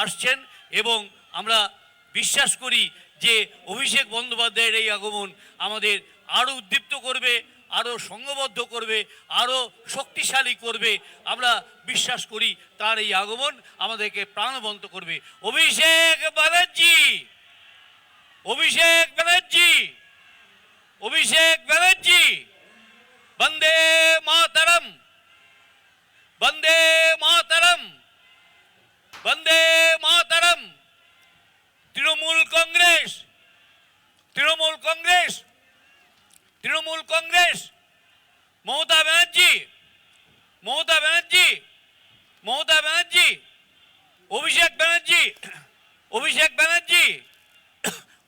আসছেন এবং আমরা বিশ্বাস করি যে অভিষেক বন্দ্যোপাধ্যায়ের এই আগমন আমাদের আরও উদ্দীপ্ত করবে, আরও সংঘবদ্ধ করবে, আরও শক্তিশালী করবে। আমরা বিশ্বাস করি তার এই আগমন আমাদেরকে প্রাণবন্ত করবে। অভিষেক ব্যানার্জি, অভিষেক ব্যানার্জি, অভিষেক ব্যানার্জি, বন্দে মাতরম, বন্দে মাতরম, বন্দে মাতরম। তৃণমূল কংগ্রেস, তৃণমূল কংগ্রেস, তৃণমূল কংগ্রেস, মমতা ব্যানার্জি, মমতা ব্যানার্জি, মমতা ব্যানার্জি, অভিষেক ব্যানার্জি, অভিষেক ব্যানার্জি,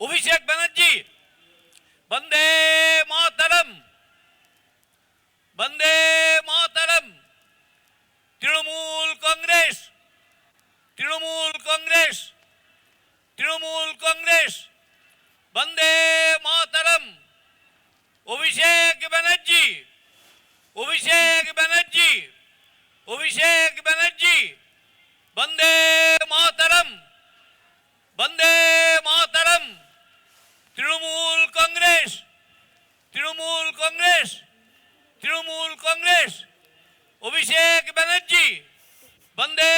অভিষেক ব্যানার্জি, বন্দে মাতরম, বন্দে মাতরম। তৃণমূল কংগ্রেস, তৃণমূল কংগ্রেস, তৃণমূল কংগ্রেস, বন্দে মাতরম। অভিষেক ব্যানার্জি, অভিষেক ব্যানার্জি, অভিষেক ব্যানার্জি, বন্দে মাতরম, বন্দে মাতরম। তৃণমূল কংগ্রেস, তৃণমূল কংগ্রেস, তৃণমূল কংগ্রেস, অভিষেক ব্যানার্জি, বন্দে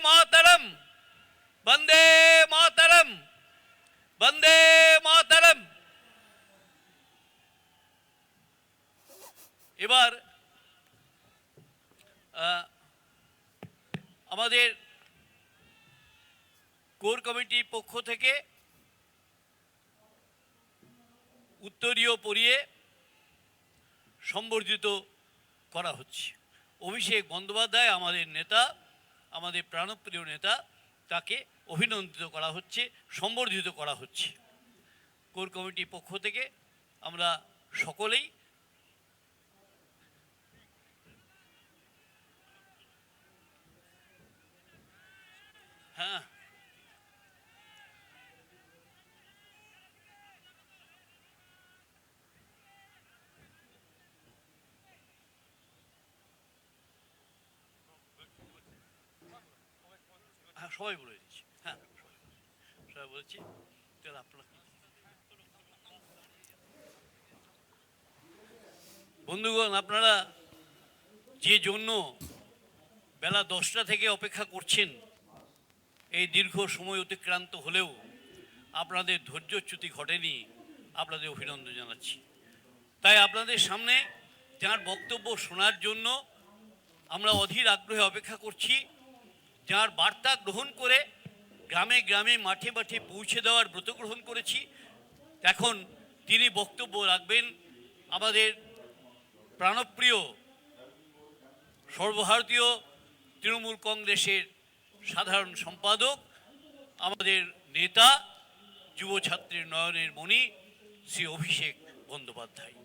মাতরম, বন্দে মাতরম, বন্দে মাতরম। এবার আমাদের কোর কমিটির পক্ষ থেকে উত্তরীয় পরিয়ে সম্বর্ধিত করা হচ্ছে। অভিষেক বন্দ্যোপাধ্যায় আমাদের নেতা, আমাদের প্রাণপ্রিয় নেতা, তাকে অভিনন্দিত করা হচ্ছে, সম্বর্ধিত করা হচ্ছে। কোর কমিটির পক্ষ থেকে আমরা সকলেই হ্যাঁ হ্যাঁ সবাই বলে দিচ্ছি, হ্যাঁ সবাই বলেছি। তাহলে আপনারা বন্ধুগণ, আপনারা যে জন্য বেলা 10টা থেকে অপেক্ষা করছেন, এই দীর্ঘ সময় অতিক্রান্ত হলেও আপনাদের ধৈর্যচ্যুতি ঘটেনি, আপনাদের অভিনন্দন জানাচ্ছি। তাই আপনাদের সামনে যার বক্তব্য শোনার জন্য আমরা অধীর আগ্রহে অপেক্ষা করছি, যার বার্তা গ্রহণ করে গ্রামে গ্রামে মাঠে মাঠে পৌঁছে দেওয়ার ব্রত গ্রহণ করেছি, এখন তিনি বক্তব্য রাখবেন আমাদের প্রাণপ্রিয় সর্বভারতীয় তৃণমূল কংগ্রেসের সাধারণ সম্পাদক, আমাদের নেতা, যুব ছাত্রের নয়নের মণি শ্রী অভিষেক বন্দ্যোপাধ্যায়।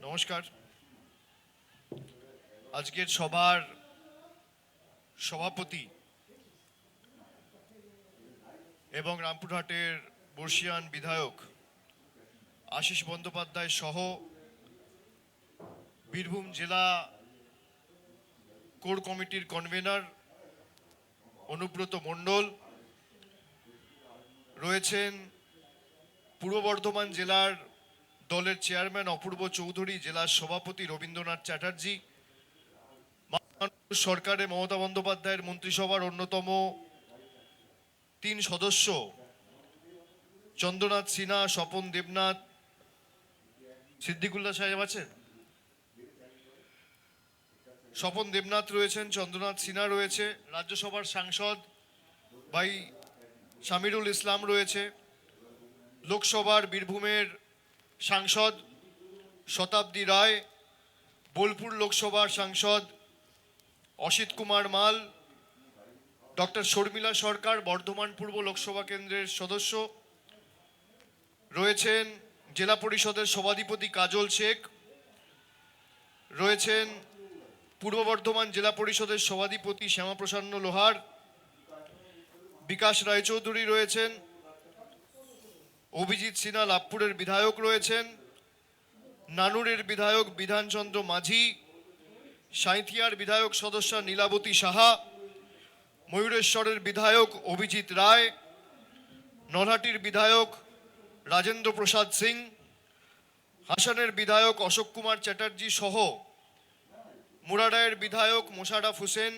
নমস্কার। আজকের সভার সভাপতি এবং রামপুরহাটের বর্ষিয়ান বিধায়ক আশিস বন্দ্যোপাধ্যায় সহ বীরভূম জেলা কোর কমিটির কনভেনার অনুব্রত মণ্ডল রয়েছেন, পূর্ব বর্ধমান জেলার দলের চেয়ারম্যান অপূর্ব চৌধুরী, জেলার সভাপতি রবীন্দ্রনাথ চ্যাটার্জি, সরকারে মমতা বন্দ্যোপাধ্যায়ের মন্ত্রিসভার অন্যতম 3 সদস্য চন্দ্রনাথ সিনহা, স্বপন দেবনাথ, সিদ্দিকুল্লাহ সাহেব আছেন, স্বপন দেবনাথ রয়েছেন, চন্দ্রনাথ সিনহা রয়েছে, রাজ্যসভার সাংসদ ভাই শামিরুল ইসলাম রয়েছে, লোকসভার বীরভূমের সাংসদ শতাব্দী রায়, বোলপুর লোকসভার সাংসদ অসিত কুমার মাল, ডক্টর শর্মিলা সরকার বর্ধমান পূর্ব লোকসভা কেন্দ্রের সদস্য রয়েছেন, জেলা পরিষদের সভাধিপতি কাজল শেখ রয়েছেন, পূর্ব বর্ধমান জেলা পরিষদের সভাধিপতি শ্যামাপ্রসন্ন লোহার, বিকাশ রায়চৌধুরী রয়েছেন, অভিজিৎ সিনহা লাভপুরের বিধায়ক রয়েছেন, নানুরের বিধায়ক বিধানচন্দ্র মাঝি, সাঁইথিয়ার বিধায়ক সদস্যা নীলাবতী সাহা, ময়ূরেশ্বরের বিধায়ক অভিজিৎ রায়, নলহাটির বিধায়ক রাজেন্দ্র প্রসাদ সিং, হাসানের বিধায়ক অশোক কুমার চ্যাটার্জি সহ মুরাডায়ের বিধায়ক মোশাররফ হোসেন,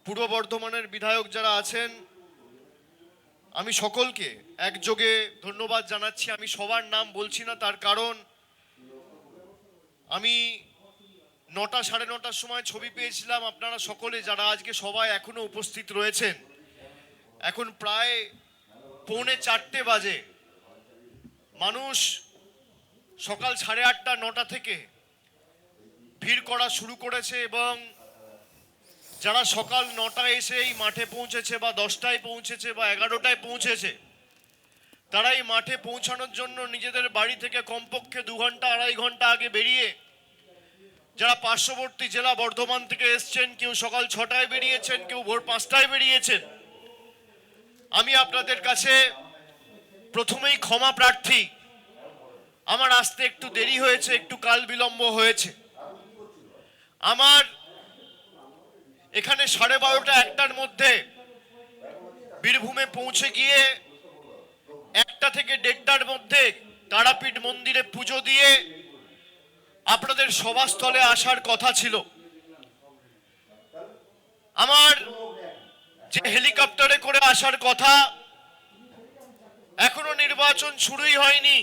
পূর্ব বর্ধমানের বিধায়ক যারা আছেন, আমি সকলকে একযোগে ধন্যবাদ জানাচ্ছি। আমি সবার নাম বলছি না, তার কারণ আমি 9টা সাড়ে 9টার সময় ছবি পেয়েছিলাম। আপনারা সকলে যারা আজকে সবাই এখনো উপস্থিত রয়েছেন, এখন প্রায় 3:45 বাজে। মানুষ সকাল 8:30 9টা থেকে ভিড় করা শুরু করেছে এবং যারা সকাল 9টায় এসে এই মাঠে পৌঁছেছে বা 10টায় পৌঁছেছে বা 11টায় পৌঁছেছে, তারা এই মাঠে পৌঁছানোর জন্য নিজেদের বাড়ি থেকে কমপক্ষে 2 ঘন্টা 2.5 ঘন্টা আগে বেরিয়ে, যারা পার্শ্ববর্তী জেলা বর্ধমান থেকে এসছেন, কেউ সকাল 6টায় বেরিয়েছেন, কেউ ভোর 5টায় বেরিয়েছেন। আমি আপনাদের কাছে প্রথমেই ক্ষমা প্রার্থী, আমার আসতে একটু দেরি হয়েছে, একটু কাল বিলম্ব হয়েছে। আমার এখানে 12:30 1টার মধ্যে বীরভূমে পৌঁছে গিয়ে 1টা থেকে 1:30টার মধ্যে তারাপীঠ মন্দিরে পুজো দিয়ে আপনাদের সভাস্থলে আসার কথা ছিল। আমার যে হেলিকপ্টারে করে আসার কথা, এখনো নির্বাচন শুরুই হয়নি,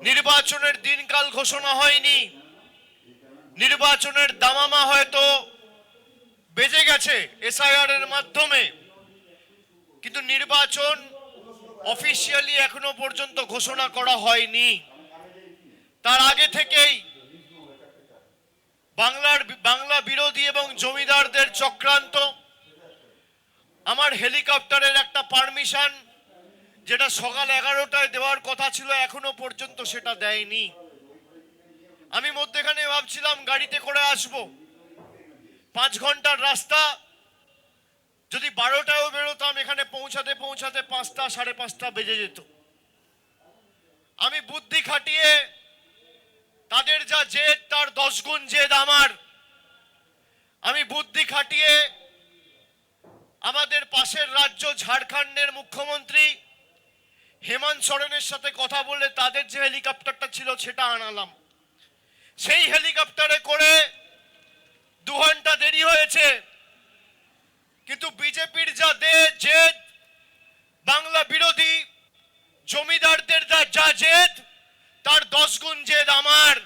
নির্বাচনের দিনকাল ঘোষণা হয়নি, নির্বাচনের দামামা হয়তো বেজে গেছে এসআইআর এর মাধ্যমে, কিন্তু নির্বাচন অফিসিয়ালি এখনো পর্যন্ত ঘোষণা করা হয়নি। তার আগে থেকেই বাংলা বিরোধী এবং জমিদারদের চক্রান্ত, আমার হেলিকপ্টারের একটা পারমিশন যেটা সকাল 11টায় দেওয়ার কথা ছিল, এখনো পর্যন্ত সেটা দেয়নি। আমি মধ্যেখানে ভাবছিলাম গাড়িতে করে আসবো, 5 ঘন্টার রাস্তা, যদি 12টায়ও বেরোতাম এখানে পৌঁছাতে পৌঁছাতে 5টা 5:30 বেজে যেত। আমি বুদ্ধি খাটিয়ে, তাদের যা জেদ তার 10 গুণ জেদ আমার, আমি বুদ্ধি খাটিয়ে আমাদের পাশের রাজ্য ঝাড়খণ্ডের মুখ্যমন্ত্রী হেমন্ত সোরেনের সাথে কথা বলে তাদের যে হেলিকপ্টারটা ছিল সেটা আনালাম। সেই হেলিকপ্টারে করে 2 ঘন্টা দেরি হয়েছে, কিন্তু বিজেপির যা জেদ, বাংলা বিরোধী জমিদারদের যা জেদ, তার 10 গুণ জেদ আমার।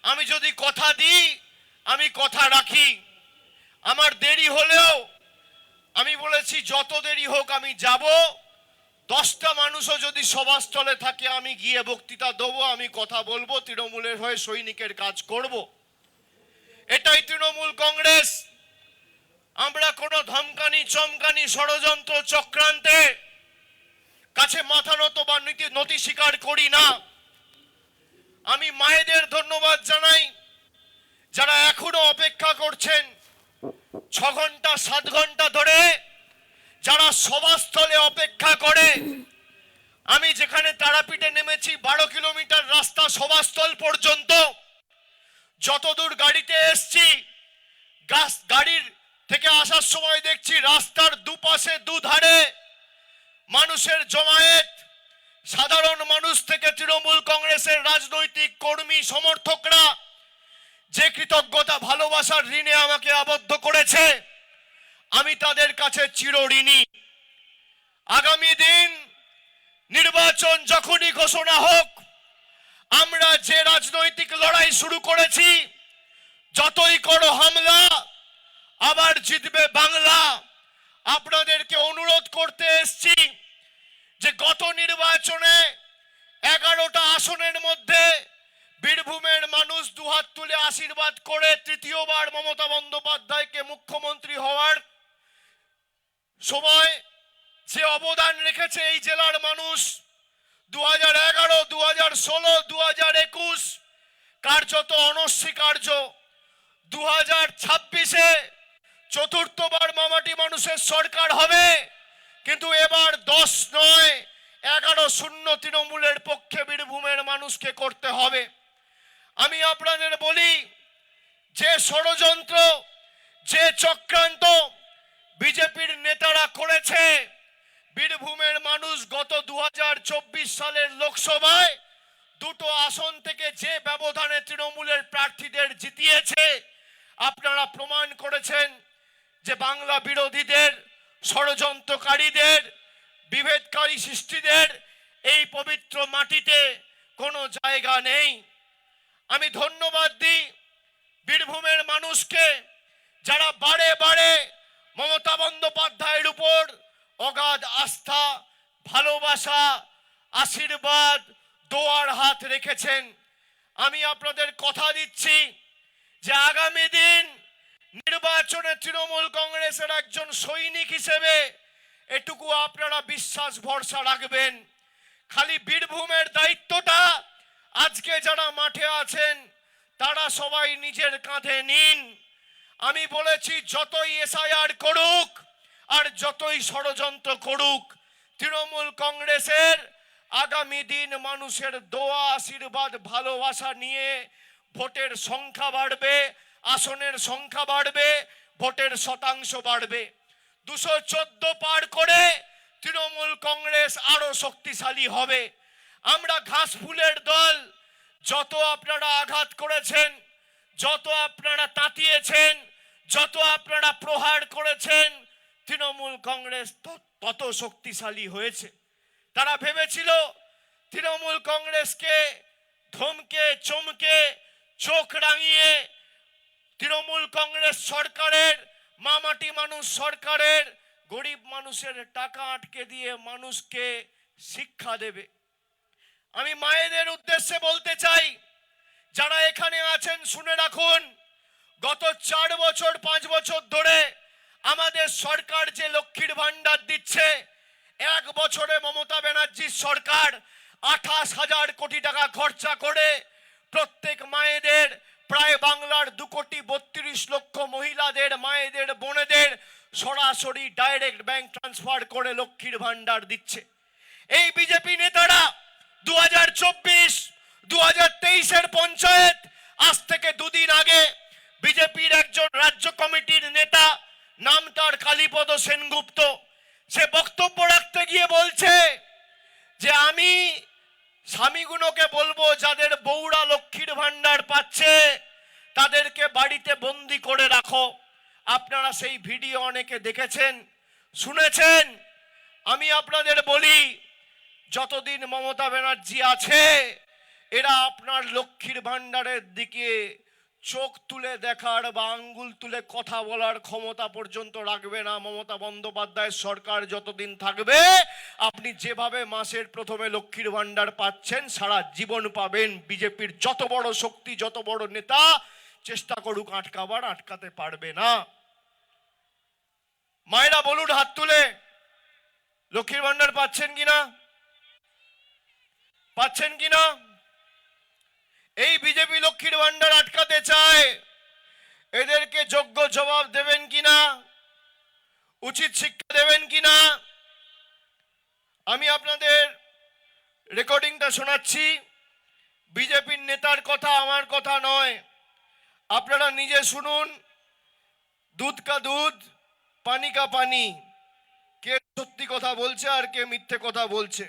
আমি যদি কথা দিই, আমি কথা রাখি। আমার দেরি হলেও আমি বলেছি যত দেরি হোক আমি যাব। 10টা মানুষও যদি সভাস্থলে থাকে আমি গিয়ে বক্তৃতা দেবো, আমি কথা বলবো, তৃণমূলের হয়ে সৈনিকের কাজ করব। এটাই তৃণমূল কংগ্রেস। আমরা কোনো ধমকানি চমকানি ষড়যন্ত্র চক্রান্তে কাছে মাথা নত বা নতি স্বীকার করি না। আমি মায়েদের ধন্যবাদ জানাই যারা এখনো অপেক্ষা করছেন, 6 ঘন্টা 7 ঘন্টা ধরে যারা সভাস্থলে অপেক্ষা করে। আমি যেখানে তারাপীঠে নেমেছি 12 কিলোমিটার রাস্তা সভাস্থল পর্যন্ত, যতদূর গাড়িতে এসছি, গাড়ির থেকে আসার সময় দেখছি রাস্তার দুপাশে দুধারে মানুষের জমায়েত, সাধারণ মানুষ থেকে তৃণমূল কংগ্রেসের রাজনৈতিক কর্মী সমর্থকরা যে কৃতজ্ঞতা ভালোবাসার ঋণে আমাকে আবদ্ধ করেছে, আমি তাদের কাছে চিরঋণী। আগামী দিন নির্বাচন যখনই ঘোষণা হোক, আমরা যে রাজনৈতিক লড়াই শুরু করেছি, যতই করো হামলা আবার জিতবে বাংলা। আপনাদেরকে অনুরোধ করতে এসেছি যে গত নির্বাচনে 11টা আসনের মধ্যে বীরভূমের মানুষ দুহাত তুলে আশীর্বাদ করে তৃতীয়বার মমতা বন্দ্যোপাধ্যায়কে মুখ্যমন্ত্রী হওয়ার সময় যে অবদান রেখেছে এই জেলার মানুষ, 2011, 2016, 2021 কার্যত অনস্বীকার্য। 2026-এ চতুর্থবার মামাটি মানুষের সরকার হবে, কিন্তু এবার 10 নয় 11-0 তৃণমূলের পক্ষে বীরভূমের মানুষকে করতে হবে। আমি আপনাদের বলি, যে ষড়যন্ত্র, যে চক্রান্ত বিজেপির নেতারা করেছে, বীরভূমের মানুষ গত 2024 সালের লোকসভায় দুটো আসন থেকে যে ব্যবধানে তৃণমূলের প্রার্থীদের জিতিয়েছে, আপনারা প্রমাণ করেছেন যে বাংলা বিরোধীদের, ষড়যন্ত্রকারীদের, বিভেদকারী সৃষ্টিদের এই পবিত্র মাটিতে কোনো জায়গা নেই। আমি ধন্যবাদ দিই বীরভূমের মানুষকে, যারা বারে বারে মমতা বন্দ্যোপাধ্যায়ের উপর অগাধ আস্থা, ভালোবাসা, আশীর্বাদ, দোয়ার হাত রেখেছেন। আমি আপনাদের কথা দিচ্ছি যে আগামী দিন নির্বাচনে তৃণমূল কংগ্রেসের একজন সৈনিক হিসেবে এটুকু আপনারা বিশ্বাস ভরসা রাখবেন, খালি বীরভূমের দায়িত্বটা আজকে যারা মাঠে আছেন তারা সবাই নিজের কাঁধে নিন। আমি বলেছি, যতই এসআইআর করুক আর যতই ষড়যন্ত্র করুক, তৃণমূল কংগ্রেসের আগামী দিন মানুষের দোয়া, আশীর্বাদ, ভালোবাসা নিয়ে ভোটের সংখ্যা বাড়বে, আসনের সংখ্যা বাড়বে, ভোটের শতাংশ বাড়বে। 214 পার করে তৃণমূল কংগ্রেস আরো শক্তিশালী হবে। আমরা ঘাস ফুলের দল, যত আপনারা আঘাত করেছেন, যত আপনারা তাতিয়েছেন, যত আপনারা প্রহার করেছেন, তৃণমূল কংগ্রেস তত শক্তিশালী হয়েছে। তারা ভেবেছিল তৃণমূল কংগ্রেসকে ধমকে চমকে চোখ রাঙিয়ে তৃণমূল কংগ্রেস সরকারের, মামাটি মানুষ সরকারের গরিব মানুষের টাকা আটকে দিয়ে মানুষকে শিক্ষা দেবে। আমি মায়েদের উদ্দেশ্যে বলতে চাই, যারা এখানে আছেন শুনে রাখুন, গত 4 বছর 5 বছর ধরে আমাদের সরকার যে লক্ষ্মীর ভান্ডার দিচ্ছে, 1 বছরে মমতা ব্যানার্জির সরকার 28,000 কোটি টাকা খরচা করে প্রত্যেক মায়েদের, প্রায় বাংলার 2,32,00,000 মহিলাদের, মায়েদের, বোনেদের সরাসরি ডাইরেক্ট ব্যাংক ট্রান্সফার করে লক্ষ্মীর ভান্ডার দিচ্ছে। এই বিজেপি নেতারা 2024-2023-এর পঞ্চায়েত, আজ থেকে 2 দিন আগে বিজেপির একজন রাজ্য কমিটির নেতা, নাম তার কালীপদ সেনগুপ্ত, সে বক্তব্য রাখতে গিয়ে বলছে যে আমি স্বামীগুলোকে বলবো, যাদের বউরা লক্ষ্মীর ভান্ডার পাচ্ছে তাদেরকে বাড়িতে বন্দি করে রাখো। আপনারা সেই ভিডিও অনেকে দেখেছেন, শুনেছেন। আমি আপনাদের বলি, যতদিন মমতা ব্যানার্জি আছে, এরা আপনার লক্ষ্মীর ভান্ডারের দিকে চোখ তুলে দেখার বা আঙ্গুল তুলে কথা বলার ক্ষমতা পর্যন্ত রাখবে না। মমতা বন্দ্যোপাধ্যায়ের সরকার যতদিন থাকবে, আপনি যেভাবে মাসের প্রথমে লক্ষ্মীর ভান্ডার পাচ্ছেন, সারা জীবন পাবেন। বিজেপির যত বড় শক্তি, যত বড় নেতা চেষ্টা করুক আটকাবার, আটকাতে পারবে না। মায়েরা বলুন হাত তুলে, লক্ষ্মীর ভান্ডার পাচ্ছেন কিনা? পাচ্ছেন কিনা? এই বিজেপি লক্ষ্মীর ভান্ডার আটকাতে চায়, এদেরকে যোগ্য জবাব দেবেন কিনা, উচিত শিক্ষা দেবেন কিনা? আমি আপনাদের রেকর্ডিংটা শোনাচ্ছি। বিজেপির নেতার কথা, আমার কথা নয়, আপনারা নিজে শুনুন। দুধ কা দুধ, পানি কা পানি, কে সত্যি কথা বলছে আর কে মিথ্যে কথা বলছে।